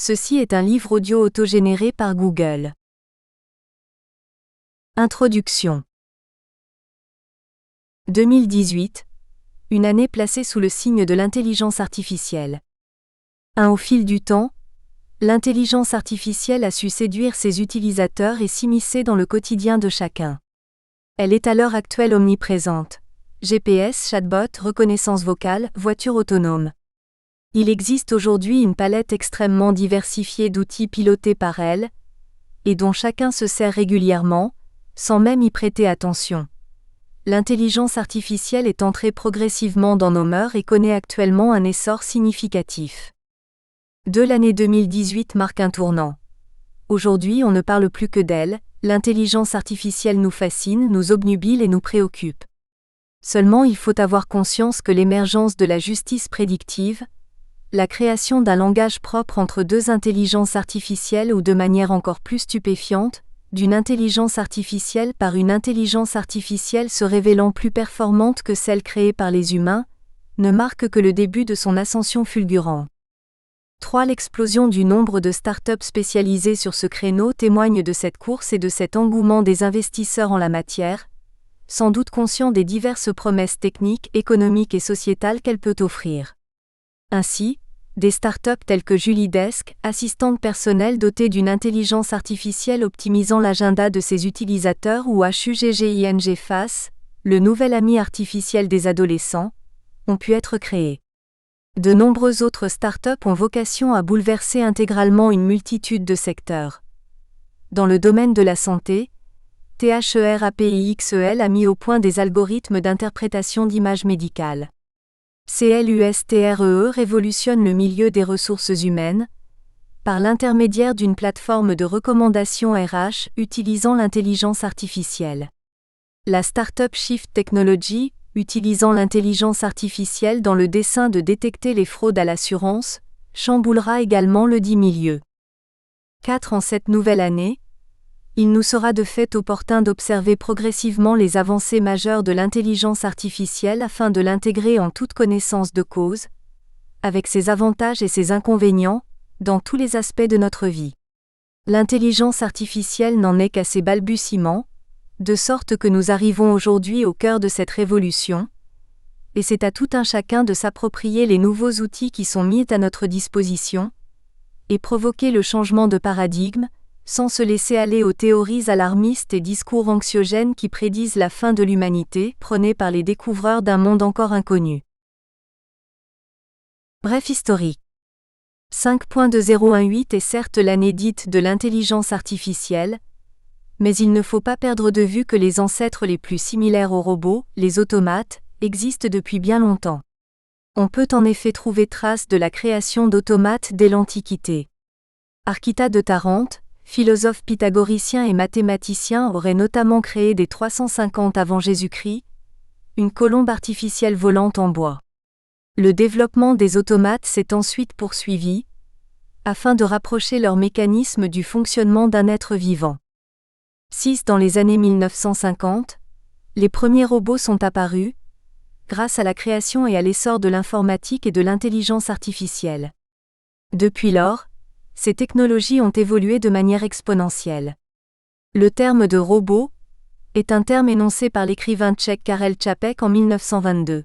Ceci est un livre audio autogénéré par Google. Introduction. 2018, une année placée sous le signe de l'intelligence artificielle. Au fil du temps, l'intelligence artificielle a su séduire ses utilisateurs et s'immiscer dans le quotidien de chacun. Elle est à l'heure actuelle omniprésente. GPS, chatbot, reconnaissance vocale, voiture autonome. Il existe aujourd'hui une palette extrêmement diversifiée d'outils pilotés par elle, et dont chacun se sert régulièrement, sans même y prêter attention. L'intelligence artificielle est entrée progressivement dans nos mœurs et connaît actuellement un essor significatif. L'année 2018 marque un tournant. Aujourd'hui, on ne parle plus que d'elle, l'intelligence artificielle nous fascine, nous obnubile et nous préoccupe. Seulement il faut avoir conscience que l'émergence de la justice prédictive, la création d'un langage propre entre deux intelligences artificielles ou de manière encore plus stupéfiante, d'une intelligence artificielle par une intelligence artificielle se révélant plus performante que celle créée par les humains, ne marque que le début de son ascension fulgurante. L'explosion du nombre de startups spécialisées sur ce créneau témoigne de cette course et de cet engouement des investisseurs en la matière, sans doute conscients des diverses promesses techniques, économiques et sociétales qu'elle peut offrir. Ainsi, des startups telles que Julidesk, assistante personnelle dotée d'une intelligence artificielle optimisant l'agenda de ses utilisateurs, ou HUGGING Face, le nouvel ami artificiel des adolescents, ont pu être créées. De nombreuses autres startups ont vocation à bouleverser intégralement une multitude de secteurs. Dans le domaine de la santé, THERAPIXEL a mis au point des algorithmes d'interprétation d'images médicales. CLUSTREE révolutionne le milieu des ressources humaines, par l'intermédiaire d'une plateforme de recommandation RH utilisant l'intelligence artificielle. La startup Shift Technology, utilisant l'intelligence artificielle dans le dessein de détecter les fraudes à l'assurance, chamboulera également le dit milieu. En cette nouvelle année, il nous sera de fait opportun d'observer progressivement les avancées majeures de l'intelligence artificielle afin de l'intégrer en toute connaissance de cause, avec ses avantages et ses inconvénients, dans tous les aspects de notre vie. L'intelligence artificielle n'en est qu'à ses balbutiements, de sorte que nous arrivons aujourd'hui au cœur de cette révolution, et c'est à tout un chacun de s'approprier les nouveaux outils qui sont mis à notre disposition, et provoquer le changement de paradigme, sans se laisser aller aux théories alarmistes et discours anxiogènes qui prédisent la fin de l'humanité, prônée par les découvreurs d'un monde encore inconnu. Bref historique. 5.2018 est certes l'année dite de l'intelligence artificielle, mais il ne faut pas perdre de vue que les ancêtres les plus similaires aux robots, les automates, existent depuis bien longtemps. On peut en effet trouver trace de la création d'automates dès l'Antiquité. Archita de Tarente, philosophe pythagoricien et mathématicien, aurait notamment créé dès 350 avant Jésus-Christ une colombe artificielle volante en bois. Le développement des automates s'est ensuite poursuivi, afin de rapprocher leur mécanisme du fonctionnement d'un être vivant. Dans les années 1950, les premiers robots sont apparus, grâce à la création et à l'essor de l'informatique et de l'intelligence artificielle. Depuis lors, ces technologies ont évolué de manière exponentielle. Le terme de robot est un terme énoncé par l'écrivain tchèque Karel Čapek en 1922.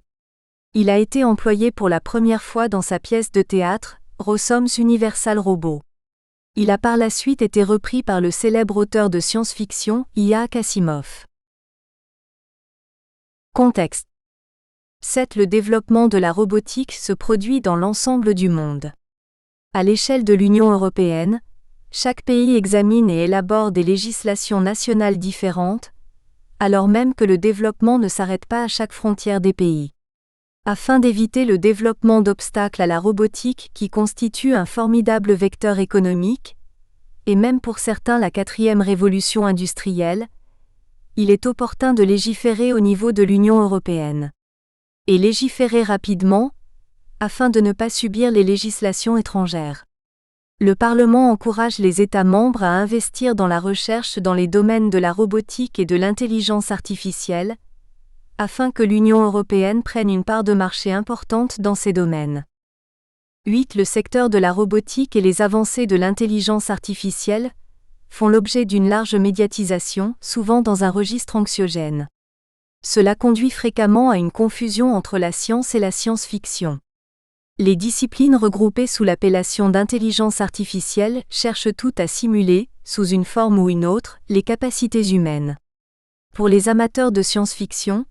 Il a été employé pour la première fois dans sa pièce de théâtre, Rossum's Universal Robot. Il a par la suite été repris par le célèbre auteur de science-fiction, Isaac Asimov. Contexte. Le développement de la robotique se produit dans l'ensemble du monde. À l'échelle de l'Union européenne, chaque pays examine et élabore des législations nationales différentes, alors même que le développement ne s'arrête pas à chaque frontière des pays. Afin d'éviter le développement d'obstacles à la robotique qui constitue un formidable vecteur économique, et même pour certains la 4e révolution industrielle, il est opportun de légiférer au niveau de l'Union européenne. Et légiférer rapidement, afin de ne pas subir les législations étrangères. Le Parlement encourage les États membres à investir dans la recherche dans les domaines de la robotique et de l'intelligence artificielle, afin que l'Union européenne prenne une part de marché importante dans ces domaines. 8. Le secteur de la robotique et les avancées de l'intelligence artificielle font l'objet d'une large médiatisation, souvent dans un registre anxiogène. Cela conduit fréquemment à une confusion entre la science et la science-fiction. Les disciplines regroupées sous l'appellation d'intelligence artificielle cherchent toutes à simuler, sous une forme ou une autre, les capacités humaines. Pour les amateurs de science-fiction,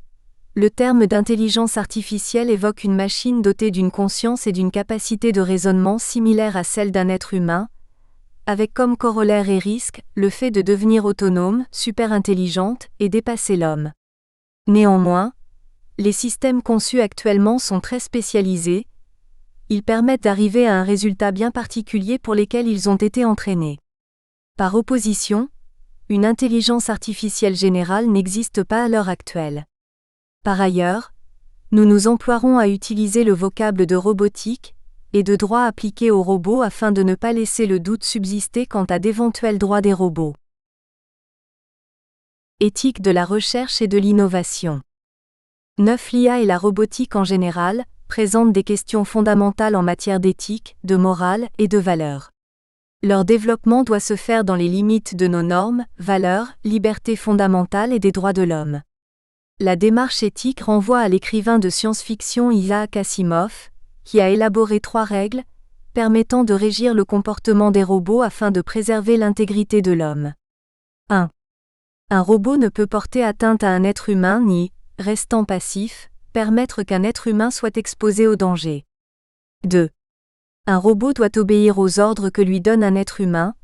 le terme d'intelligence artificielle évoque une machine dotée d'une conscience et d'une capacité de raisonnement similaire à celle d'un être humain, avec comme corollaire et risque le fait de devenir autonome, super intelligente et dépasser l'homme. Néanmoins, les systèmes conçus actuellement sont très spécialisés. Ils permettent d'arriver à un résultat bien particulier pour lesquels ils ont été entraînés. Par opposition, une intelligence artificielle générale n'existe pas à l'heure actuelle. Par ailleurs, nous nous emploierons à utiliser le vocable de robotique et de droit appliqué aux robots afin de ne pas laisser le doute subsister quant à d'éventuels droits des robots. Éthique de la recherche et de l'innovation. 9. L'IA et la robotique en général présentent des questions fondamentales en matière d'éthique, de morale et de valeurs. Leur développement doit se faire dans les limites de nos normes, valeurs, libertés fondamentales et des droits de l'homme. La démarche éthique renvoie à l'écrivain de science-fiction Isaac Asimov, qui a élaboré 3 règles permettant de régir le comportement des robots afin de préserver l'intégrité de l'homme. 1. Un robot ne peut porter atteinte à un être humain ni, restant passif, permettre qu'un être humain soit exposé au danger. 2. Un robot doit obéir aux ordres que lui donne un être humain,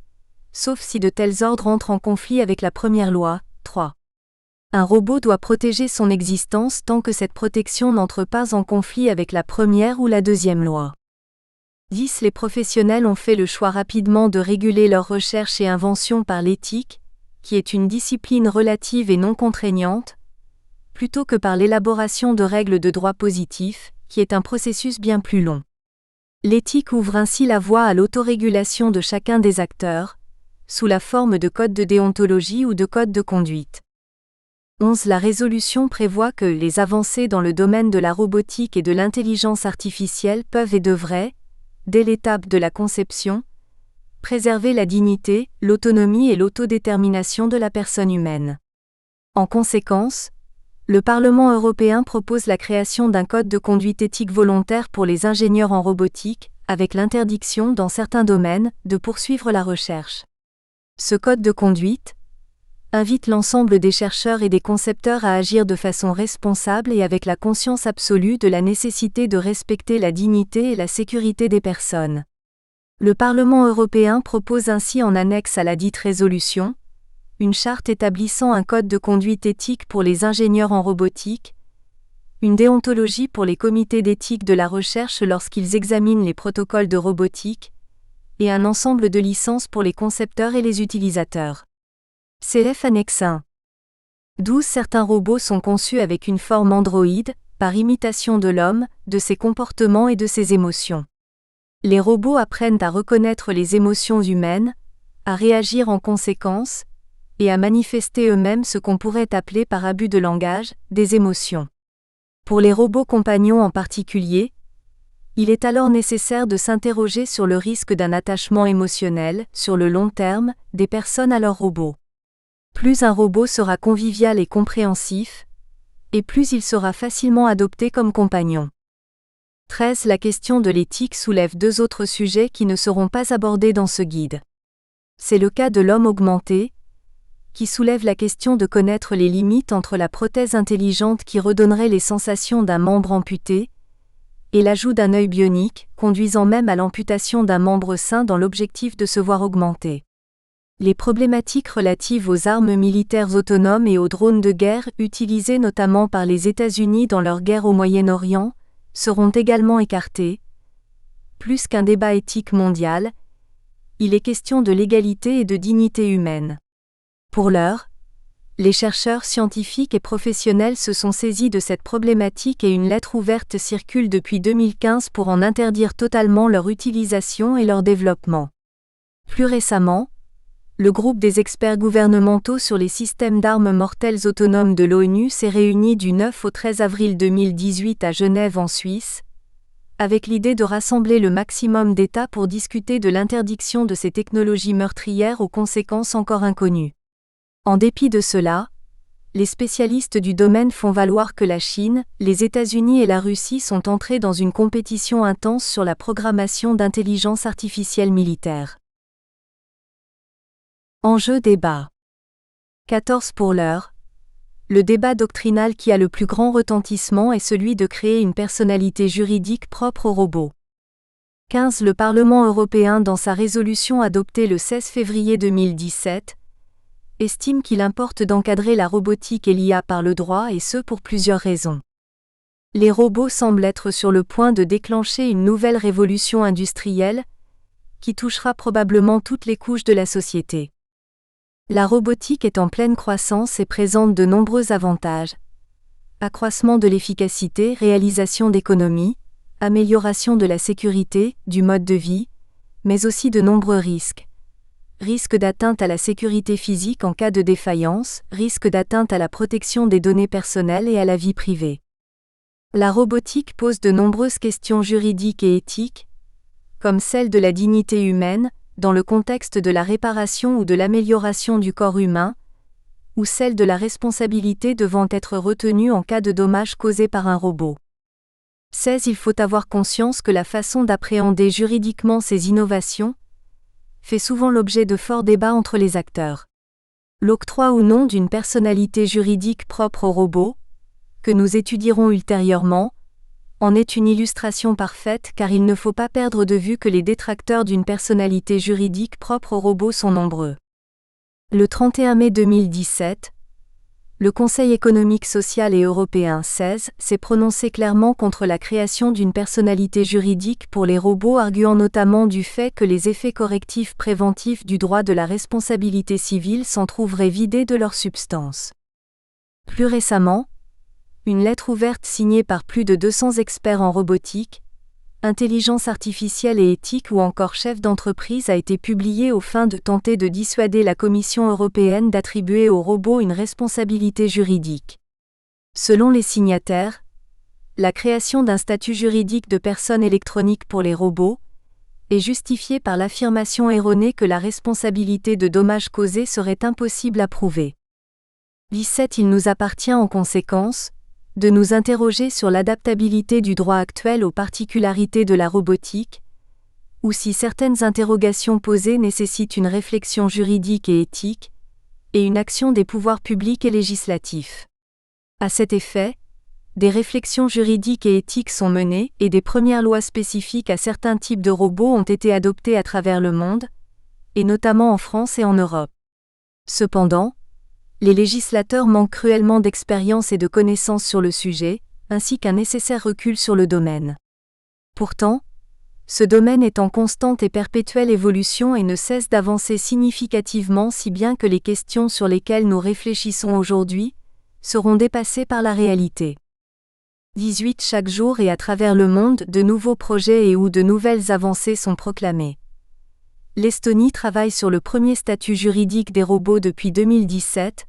sauf si de tels ordres entrent en conflit avec la première loi. 3. Un robot doit protéger son existence tant que cette protection n'entre pas en conflit avec la première ou la deuxième loi. 10. Les professionnels ont fait le choix rapidement de réguler leurs recherches et inventions par l'éthique, qui est une discipline relative et non contraignante, plutôt que par l'élaboration de règles de droit positif, qui est un processus bien plus long. L'éthique ouvre ainsi la voie à l'autorégulation de chacun des acteurs, sous la forme de codes de déontologie ou de codes de conduite. 11. La résolution prévoit que les avancées dans le domaine de la robotique et de l'intelligence artificielle peuvent et devraient, dès l'étape de la conception, préserver la dignité, l'autonomie et l'autodétermination de la personne humaine. En conséquence, le Parlement européen propose la création d'un code de conduite éthique volontaire pour les ingénieurs en robotique, avec l'interdiction, dans certains domaines, de poursuivre la recherche. Ce code de conduite invite l'ensemble des chercheurs et des concepteurs à agir de façon responsable et avec la conscience absolue de la nécessité de respecter la dignité et la sécurité des personnes. Le Parlement européen propose ainsi en annexe à la dite résolution, une charte établissant un code de conduite éthique pour les ingénieurs en robotique, une déontologie pour les comités d'éthique de la recherche lorsqu'ils examinent les protocoles de robotique, et un ensemble de licences pour les concepteurs et les utilisateurs. CF Annexe 1. 12. Certains robots sont conçus avec une forme androïde, par imitation de l'homme, de ses comportements et de ses émotions. Les robots apprennent à reconnaître les émotions humaines, à réagir en conséquence, et à manifester eux-mêmes ce qu'on pourrait appeler par abus de langage, des émotions. Pour les robots compagnons en particulier, il est alors nécessaire de s'interroger sur le risque d'un attachement émotionnel, sur le long terme, des personnes à leurs robots. Plus un robot sera convivial et compréhensif, et plus il sera facilement adopté comme compagnon. 13. La question de l'éthique soulève 2 autres sujets qui ne seront pas abordés dans ce guide. C'est le cas de l'homme augmenté, qui soulève la question de connaître les limites entre la prothèse intelligente qui redonnerait les sensations d'un membre amputé, et l'ajout d'un œil bionique, conduisant même à l'amputation d'un membre sain dans l'objectif de se voir augmenté. Les problématiques relatives aux armes militaires autonomes et aux drones de guerre utilisés notamment par les États-Unis dans leur guerre au Moyen-Orient, seront également écartés. Plus qu'un débat éthique mondial, il est question de l'égalité et de dignité humaine. Pour l'heure, les chercheurs scientifiques et professionnels se sont saisis de cette problématique et une lettre ouverte circule depuis 2015 pour en interdire totalement leur utilisation et leur développement. Plus récemment, le groupe des experts gouvernementaux sur les systèmes d'armes mortelles autonomes de l'ONU s'est réuni du 9 au 13 avril 2018 à Genève en Suisse, avec l'idée de rassembler le maximum d'États pour discuter de l'interdiction de ces technologies meurtrières aux conséquences encore inconnues. En dépit de cela, les spécialistes du domaine font valoir que la Chine, les États-Unis et la Russie sont entrés dans une compétition intense sur la programmation d'intelligence artificielle militaire. Enjeu débat. 14 pour l'heure. Le débat doctrinal qui a le plus grand retentissement est celui de créer une personnalité juridique propre aux robots. 15. Le Parlement européen, dans sa résolution adoptée le 16 février 2017, estime qu'il importe d'encadrer la robotique et l'IA par le droit, et ce pour plusieurs raisons. Les robots semblent être sur le point de déclencher une nouvelle révolution industrielle, qui touchera probablement toutes les couches de la société. La robotique est en pleine croissance et présente de nombreux avantages. Accroissement de l'efficacité, réalisation d'économies, amélioration de la sécurité, du mode de vie, mais aussi de nombreux risques. Risque d'atteinte à la sécurité physique en cas de défaillance, risque d'atteinte à la protection des données personnelles et à la vie privée. La robotique pose de nombreuses questions juridiques et éthiques, comme celle de la dignité humaine, dans le contexte de la réparation ou de l'amélioration du corps humain, ou celle de la responsabilité devant être retenue en cas de dommages causés par un robot. 16. Il faut avoir conscience que la façon d'appréhender juridiquement ces innovations fait souvent l'objet de forts débats entre les acteurs. L'octroi ou non d'une personnalité juridique propre au robot, que nous étudierons ultérieurement, en est une illustration parfaite, car il ne faut pas perdre de vue que les détracteurs d'une personnalité juridique propre au robot sont nombreux. Le 31 mai 2017, le Conseil économique, social et européen 16 s'est prononcé clairement contre la création d'une personnalité juridique pour les robots, arguant notamment du fait que les effets correctifs préventifs du droit de la responsabilité civile s'en trouveraient vidés de leur substance. Plus récemment, une lettre ouverte signée par plus de 200 experts en robotique, intelligence artificielle et éthique ou encore chefs d'entreprise a été publiée aux fins de tenter de dissuader la Commission européenne d'attribuer aux robots une responsabilité juridique. Selon les signataires, la création d'un statut juridique de personne électronique pour les robots est justifiée par l'affirmation erronée que la responsabilité de dommages causés serait impossible à prouver. 17. Il nous appartient en conséquence de nous interroger sur l'adaptabilité du droit actuel aux particularités de la robotique, ou si certaines interrogations posées nécessitent une réflexion juridique et éthique, et une action des pouvoirs publics et législatifs. À cet effet, des réflexions juridiques et éthiques sont menées, et des premières lois spécifiques à certains types de robots ont été adoptées à travers le monde, et notamment en France et en Europe. Cependant, les législateurs manquent cruellement d'expérience et de connaissances sur le sujet, ainsi qu'un nécessaire recul sur le domaine. Pourtant, ce domaine est en constante et perpétuelle évolution et ne cesse d'avancer significativement, si bien que les questions sur lesquelles nous réfléchissons aujourd'hui seront dépassées par la réalité. 18. Chaque jour et à travers le monde, de nouveaux projets et ou de nouvelles avancées sont proclamés. L'Estonie travaille sur le premier statut juridique des robots depuis 2017.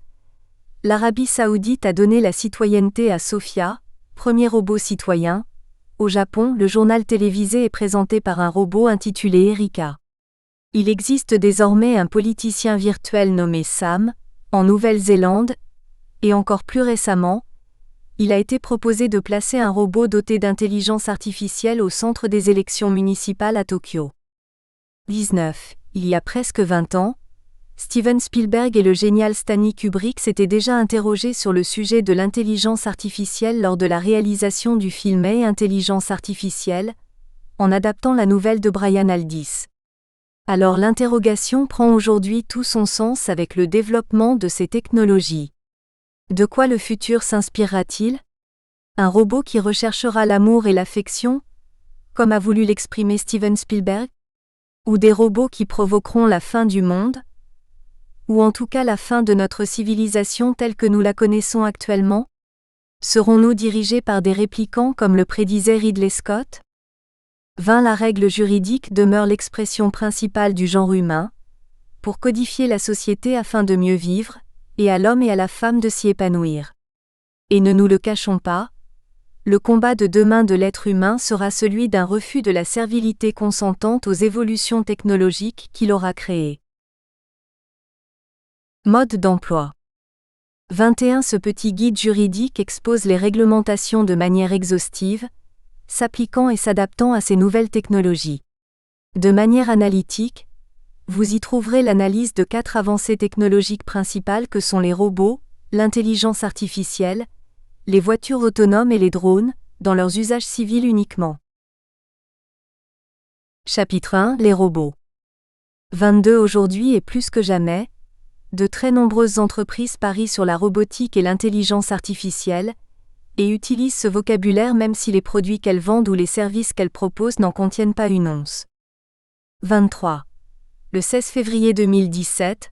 L'Arabie saoudite a donné la citoyenneté à Sophia, premier robot citoyen. Au Japon, le journal télévisé est présenté par un robot intitulé Erika. Il existe désormais un politicien virtuel nommé Sam, en Nouvelle-Zélande, et encore plus récemment, il a été proposé de placer un robot doté d'intelligence artificielle au centre des élections municipales à Tokyo. 19. Il y a presque 20 ans, Steven Spielberg et le génial Stanley Kubrick s'étaient déjà interrogés sur le sujet de l'intelligence artificielle lors de la réalisation du film AI Intelligence artificielle, en adaptant la nouvelle de Brian Aldiss. Alors l'interrogation prend aujourd'hui tout son sens avec le développement de ces technologies. De quoi le futur s'inspirera-t-il ? Un robot qui recherchera l'amour et l'affection, comme a voulu l'exprimer Steven Spielberg ? Ou des robots qui provoqueront la fin du monde ? Ou en tout cas la fin de notre civilisation telle que nous la connaissons actuellement ? Serons-nous dirigés par des réplicants comme le prédisait Ridley Scott ? 20. La règle juridique demeure l'expression principale du genre humain, pour codifier la société afin de mieux vivre, et à l'homme et à la femme de s'y épanouir. Et ne nous le cachons pas, le combat de demain de l'être humain sera celui d'un refus de la servilité consentante aux évolutions technologiques qu'il aura créées. Mode d'emploi. 21. Ce petit guide juridique expose les réglementations de manière exhaustive, s'appliquant et s'adaptant à ces nouvelles technologies. De manière analytique, vous y trouverez l'analyse de 4 avancées technologiques principales que sont les robots, l'intelligence artificielle, les voitures autonomes et les drones, dans leurs usages civils uniquement. Chapitre 1. Les robots. 22. Aujourd'hui et plus que jamais, de très nombreuses entreprises parient sur la robotique et l'intelligence artificielle, et utilisent ce vocabulaire même si les produits qu'elles vendent ou les services qu'elles proposent n'en contiennent pas une once. 23. Le 16 février 2017,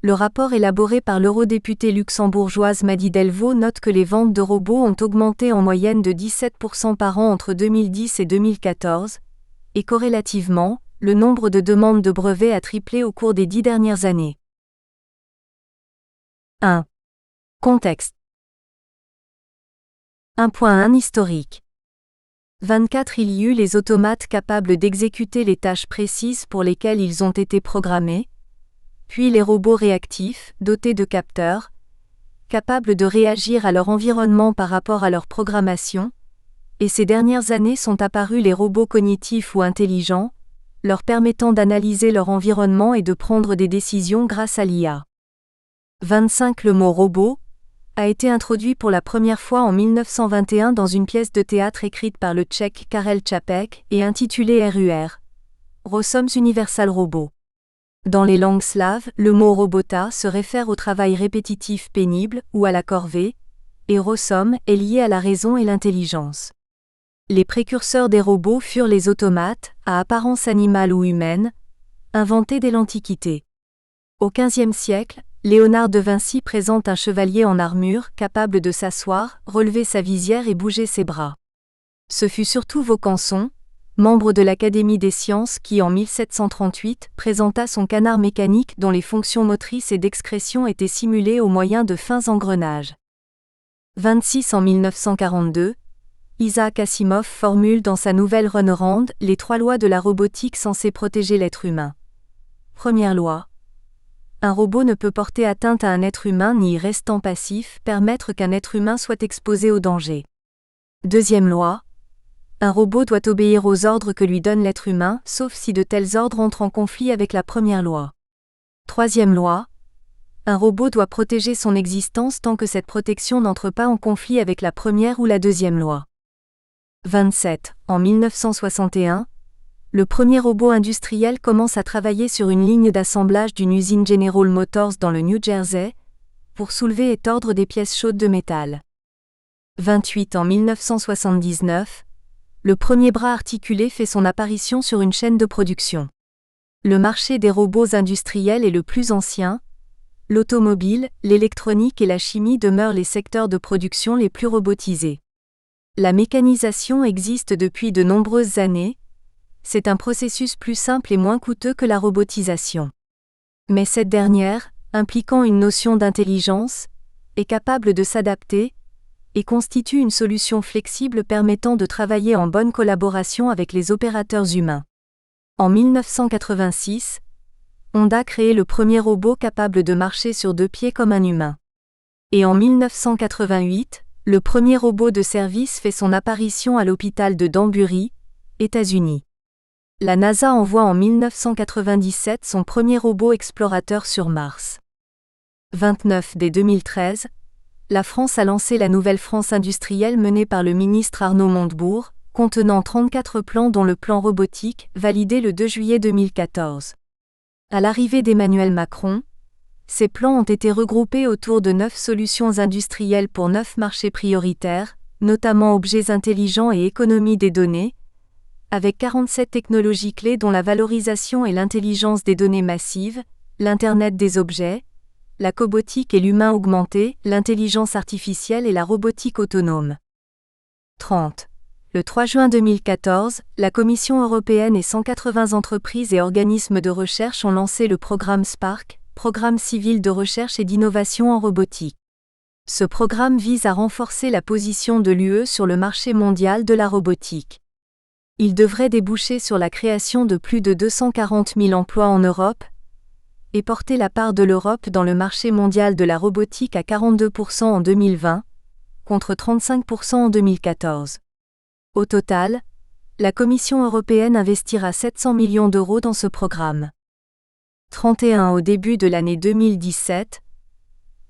le rapport élaboré par l'eurodéputée luxembourgeoise Madi Delvaux note que les ventes de robots ont augmenté en moyenne de 17% par an entre 2010 et 2014, et corrélativement, le nombre de demandes de brevets a triplé au cours des 10 dernières années. 1. Contexte. 1.1 Historique. 24. Il y eut les automates capables d'exécuter les tâches précises pour lesquelles ils ont été programmés, puis les robots réactifs, dotés de capteurs, capables de réagir à leur environnement par rapport à leur programmation, et ces dernières années sont apparus les robots cognitifs ou intelligents, leur permettant d'analyser leur environnement et de prendre des décisions grâce à l'IA. 25. Le mot « robot » a été introduit pour la première fois en 1921 dans une pièce de théâtre écrite par le Tchèque Karel Čapek et intitulée RUR, Rosoms Universal Robot. Dans les langues slaves, le mot robota se réfère au travail répétitif pénible ou à la corvée, et rosom est lié à la raison et l'intelligence. Les précurseurs des robots furent les automates, à apparence animale ou humaine, inventés dès l'Antiquité. Au XVe siècle, Léonard de Vinci présente un chevalier en armure capable de s'asseoir, relever sa visière et bouger ses bras. Ce fut surtout Vaucanson, membre de l'Académie des sciences qui en 1738 présenta son canard mécanique dont les fonctions motrices et d'excrétion étaient simulées au moyen de fins engrenages. 26. En 1942, Isaac Asimov formule dans sa nouvelle Runaround les 3 lois de la robotique censées protéger l'être humain. Première loi. Un robot ne peut porter atteinte à un être humain ni, restant passif, permettre qu'un être humain soit exposé au danger. Deuxième loi. Un robot doit obéir aux ordres que lui donne l'être humain, sauf si de tels ordres entrent en conflit avec la première loi. Troisième loi. Un robot doit protéger son existence tant que cette protection n'entre pas en conflit avec la première ou la deuxième loi. 27. En 1961, le premier robot industriel commence à travailler sur une ligne d'assemblage d'une usine General Motors dans le New Jersey, pour soulever et tordre des pièces chaudes de métal. 28. En 1979, le premier bras articulé fait son apparition sur une chaîne de production. Le marché des robots industriels est le plus ancien. L'automobile, l'électronique et la chimie demeurent les secteurs de production les plus robotisés. La mécanisation existe depuis de nombreuses années. C'est un processus plus simple et moins coûteux que la robotisation. Mais cette dernière, impliquant une notion d'intelligence, est capable de s'adapter et constitue une solution flexible permettant de travailler en bonne collaboration avec les opérateurs humains. En 1986, Honda crée le premier robot capable de marcher sur 2 pieds comme un humain. Et en 1988, le premier robot de service fait son apparition à l'hôpital de Danbury, États-Unis. La NASA envoie en 1997 son premier robot explorateur sur Mars. 29. Dès 2013, la France a lancé la nouvelle France industrielle menée par le ministre Arnaud Montebourg, contenant 34 plans dont le plan robotique, validé le 2 juillet 2014. À l'arrivée d'Emmanuel Macron, ces plans ont été regroupés autour de 9 solutions industrielles pour 9 marchés prioritaires, notamment objets intelligents et économie des données, avec 47 technologies clés dont la valorisation et l'intelligence des données massives, l'Internet des objets, la cobotique et l'humain augmenté, l'intelligence artificielle et la robotique autonome. 30. Le 3 juin 2014, la Commission européenne et 180 entreprises et organismes de recherche ont lancé le programme Spark, programme civil de recherche et d'innovation en robotique. Ce programme vise à renforcer la position de l'UE sur le marché mondial de la robotique. Il devrait déboucher sur la création de plus de 240 000 emplois en Europe et porter la part de l'Europe dans le marché mondial de la robotique à 42% en 2020, contre 35% en 2014. Au total, la Commission européenne investira 700 millions d'euros dans ce programme. 31 Au début de l'année 2017,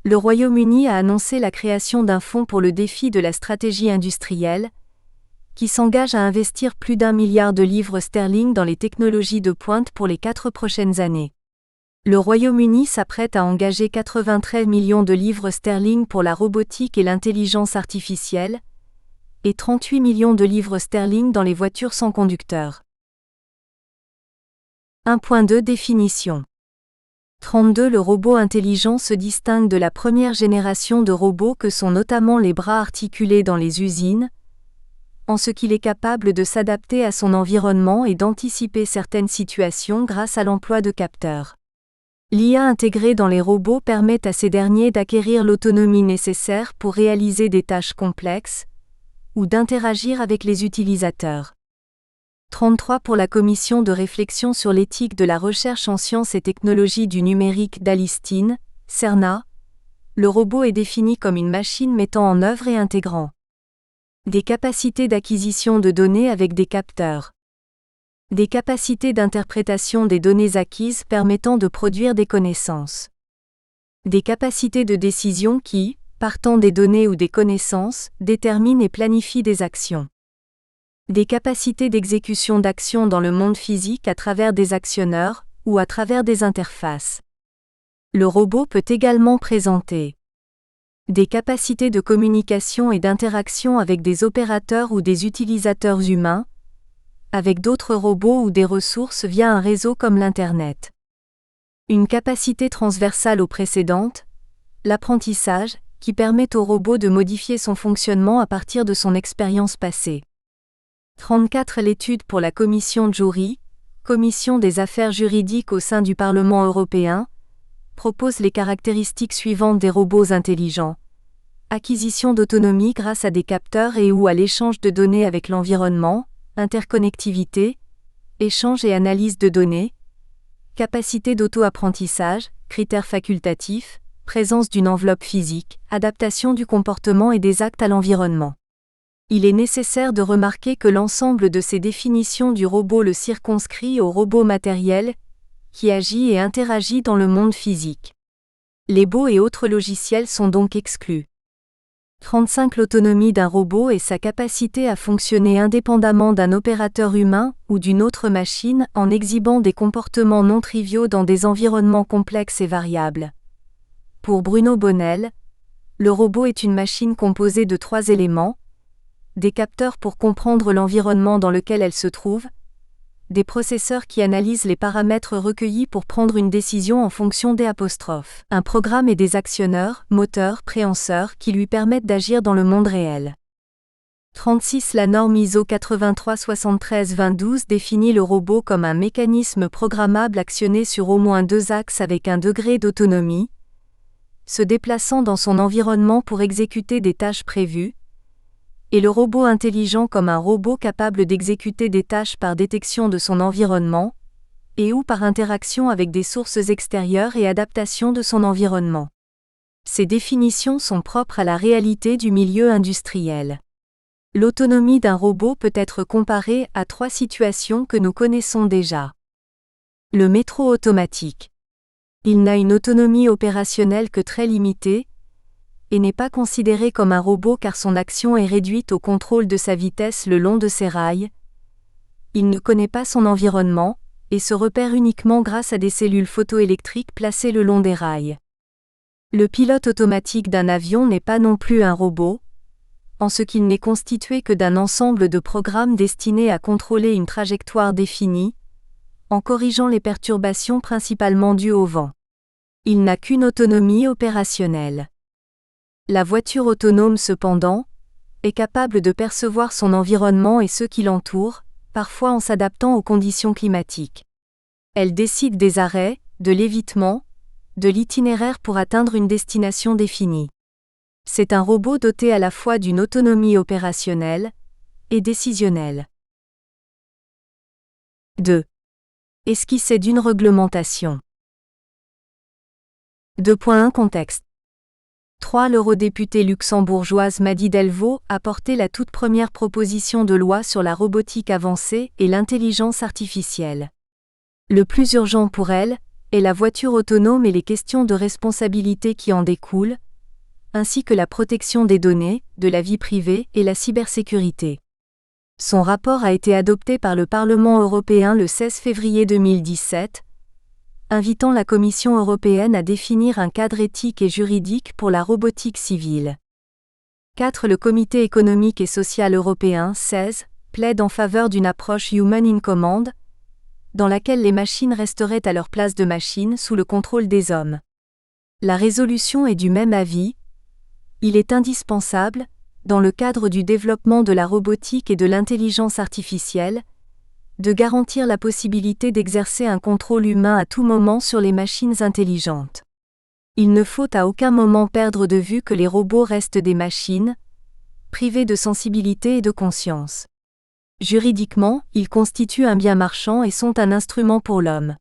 le Royaume-Uni a annoncé la création d'un fonds pour le défi de la stratégie industrielle, qui s'engage à investir plus d'1 milliard de livres sterling dans les technologies de pointe pour les 4 prochaines années. Le Royaume-Uni s'apprête à engager 93 millions de livres sterling pour la robotique et l'intelligence artificielle, et 38 millions de livres sterling dans les voitures sans conducteur. 1.2 Définition. 32 Le robot intelligent se distingue de la première génération de robots que sont notamment les bras articulés dans les usines, en ce qu'il est capable de s'adapter à son environnement et d'anticiper certaines situations grâce à l'emploi de capteurs. L'IA intégrée dans les robots permet à ces derniers d'acquérir l'autonomie nécessaire pour réaliser des tâches complexes ou d'interagir avec les utilisateurs. 33 Pour la Commission de réflexion sur l'éthique de la recherche en sciences et technologies du numérique d'Alistine, CERNA, le robot est défini comme une machine mettant en œuvre et intégrant des capacités d'acquisition de données avec des capteurs, des capacités d'interprétation des données acquises permettant de produire des connaissances, des capacités de décision qui, partant des données ou des connaissances, déterminent et planifient des actions, des capacités d'exécution d'actions dans le monde physique à travers des actionneurs ou à travers des interfaces. Le robot peut également présenter des capacités de communication et d'interaction avec des opérateurs ou des utilisateurs humains, avec d'autres robots ou des ressources via un réseau comme l'Internet. Une capacité transversale aux précédentes, l'apprentissage, qui permet au robot de modifier son fonctionnement à partir de son expérience passée. 34 L'étude pour la commission Jury, Commission des affaires juridiques au sein du Parlement européen, propose les caractéristiques suivantes des robots intelligents. Acquisition d'autonomie grâce à des capteurs et ou à l'échange de données avec l'environnement, interconnectivité, échange et analyse de données, capacité d'auto-apprentissage, critères facultatifs, présence d'une enveloppe physique, adaptation du comportement et des actes à l'environnement. Il est nécessaire de remarquer que l'ensemble de ces définitions du robot le circonscrit au robot matériel, qui agit et interagit dans le monde physique. Les bots et autres logiciels sont donc exclus. 35 L'autonomie d'un robot et sa capacité à fonctionner indépendamment d'un opérateur humain ou d'une autre machine en exhibant des comportements non triviaux dans des environnements complexes et variables. Pour Bruno Bonnell, le robot est une machine composée de 3 éléments: des capteurs pour comprendre l'environnement dans lequel elle se trouve, des processeurs qui analysent les paramètres recueillis pour prendre une décision en fonction des apostrophes, un programme et des actionneurs, moteurs, préhenseurs qui lui permettent d'agir dans le monde réel. 36 La norme ISO 8373-2012 définit le robot comme un mécanisme programmable actionné sur au moins 2 axes avec un degré d'autonomie, se déplaçant dans son environnement pour exécuter des tâches prévues, et le robot intelligent comme un robot capable d'exécuter des tâches par détection de son environnement, et ou par interaction avec des sources extérieures et adaptation de son environnement. Ces définitions sont propres à la réalité du milieu industriel. L'autonomie d'un robot peut être comparée à 3 situations que nous connaissons déjà. Le métro automatique. Il n'a une autonomie opérationnelle que très limitée, et n'est pas considéré comme un robot car son action est réduite au contrôle de sa vitesse le long de ses rails. Il ne connaît pas son environnement, et se repère uniquement grâce à des cellules photoélectriques placées le long des rails. Le pilote automatique d'un avion n'est pas non plus un robot, en ce qu'il n'est constitué que d'un ensemble de programmes destinés à contrôler une trajectoire définie, en corrigeant les perturbations principalement dues au vent. Il n'a qu'une autonomie opérationnelle. La voiture autonome cependant, est capable de percevoir son environnement et ceux qui l'entourent, parfois en s'adaptant aux conditions climatiques. Elle décide des arrêts, de l'évitement, de l'itinéraire pour atteindre une destination définie. C'est un robot doté à la fois d'une autonomie opérationnelle et décisionnelle. 2. Esquisser d'une réglementation. 2.1 Contexte. 3. L'eurodéputée luxembourgeoise Madi Delvaux a porté la toute première proposition de loi sur la robotique avancée et l'intelligence artificielle. Le plus urgent pour elle est la voiture autonome et les questions de responsabilité qui en découlent, ainsi que la protection des données, de la vie privée et la cybersécurité. Son rapport a été adopté par le Parlement européen le 16 février 2017, invitant la Commission européenne à définir un cadre éthique et juridique pour la robotique civile. 4. Le Comité économique et social européen, CES, plaide en faveur d'une approche Human in Command, dans laquelle les machines resteraient à leur place de machines sous le contrôle des hommes. La résolution est du même avis. Il est indispensable, dans le cadre du développement de la robotique et de l'intelligence artificielle, de garantir la possibilité d'exercer un contrôle humain à tout moment sur les machines intelligentes. Il ne faut à aucun moment perdre de vue que les robots restent des machines, privées de sensibilité et de conscience. Juridiquement, ils constituent un bien marchand et sont un instrument pour l'homme.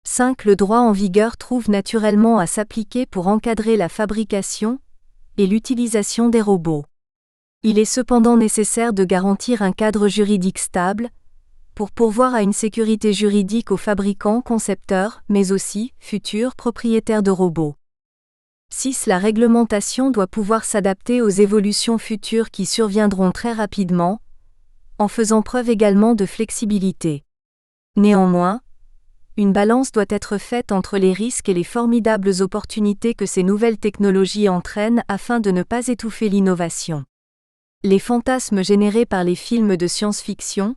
5. Le droit en vigueur trouve naturellement à s'appliquer pour encadrer la fabrication et l'utilisation des robots. Il est cependant nécessaire de garantir un cadre juridique stable, pour pourvoir à une sécurité juridique aux fabricants, concepteurs, mais aussi futurs propriétaires de robots. 6. La réglementation doit pouvoir s'adapter aux évolutions futures qui surviendront très rapidement, en faisant preuve également de flexibilité. Néanmoins, une balance doit être faite entre les risques et les formidables opportunités que ces nouvelles technologies entraînent afin de ne pas étouffer l'innovation. Les fantasmes générés par les films de science-fiction,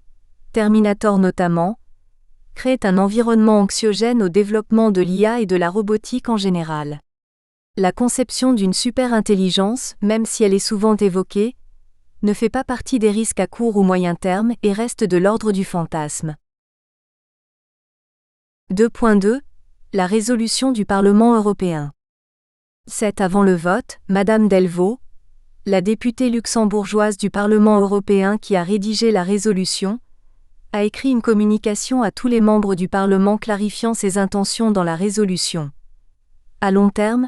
Terminator notamment, créent un environnement anxiogène au développement de l'IA et de la robotique en général. La conception d'une super-intelligence, même si elle est souvent évoquée, ne fait pas partie des risques à court ou moyen terme et reste de l'ordre du fantasme. 2.2 La résolution du Parlement européen. 7. Avant le vote, Madame Delvaux, la députée luxembourgeoise du Parlement européen qui a rédigé la résolution, a écrit une communication à tous les membres du Parlement clarifiant ses intentions dans la résolution. À long terme,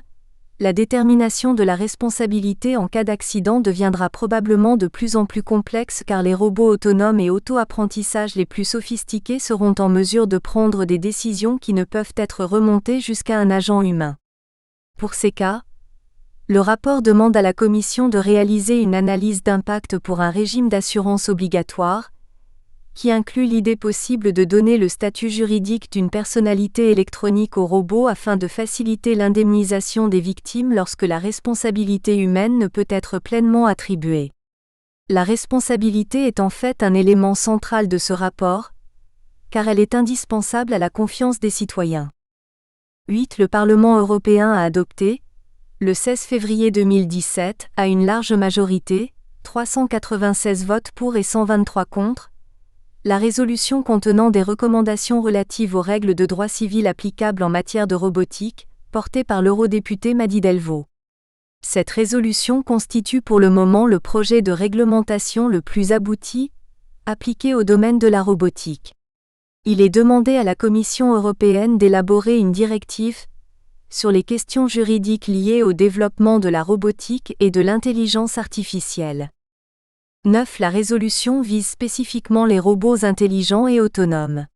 la détermination de la responsabilité en cas d'accident deviendra probablement de plus en plus complexe car les robots autonomes et auto-apprentissage les plus sophistiqués seront en mesure de prendre des décisions qui ne peuvent être remontées jusqu'à un agent humain. Pour ces cas, le rapport demande à la Commission de réaliser une analyse d'impact pour un régime d'assurance obligatoire, qui inclut l'idée possible de donner le statut juridique d'une personnalité électronique au robot afin de faciliter l'indemnisation des victimes lorsque la responsabilité humaine ne peut être pleinement attribuée. La responsabilité est en fait un élément central de ce rapport, car elle est indispensable à la confiance des citoyens. 8. Le Parlement européen a adopté, le 16 février 2017, à une large majorité, 396 votes pour et 123 contre, la résolution contenant des recommandations relatives aux règles de droit civil applicables en matière de robotique, portée par l'eurodéputé Madi Delvaux. Cette résolution constitue pour le moment le projet de réglementation le plus abouti, appliqué au domaine de la robotique. Il est demandé à la Commission européenne d'élaborer une directive sur les questions juridiques liées au développement de la robotique et de l'intelligence artificielle. 9. La résolution vise spécifiquement les robots intelligents et autonomes.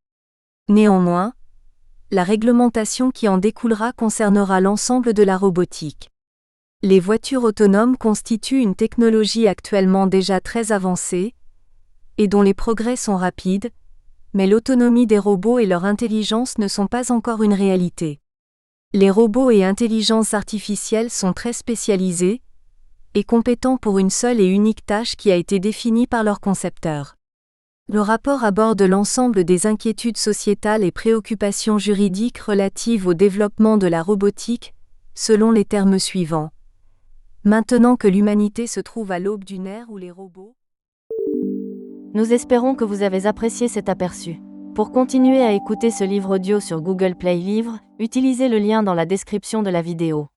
Néanmoins, la réglementation qui en découlera concernera l'ensemble de la robotique. Les voitures autonomes constituent une technologie actuellement déjà très avancée, et dont les progrès sont rapides, mais l'autonomie des robots et leur intelligence ne sont pas encore une réalité. Les robots et intelligence artificielle sont très spécialisés, et compétents pour une seule et unique tâche qui a été définie par leur concepteur. Le rapport aborde l'ensemble des inquiétudes sociétales et préoccupations juridiques relatives au développement de la robotique, selon les termes suivants. Maintenant que l'humanité se trouve à l'aube d'une ère où les robots... Nous espérons que vous avez apprécié cet aperçu. Pour continuer à écouter ce livre audio sur Google Play Livres, utilisez le lien dans la description de la vidéo.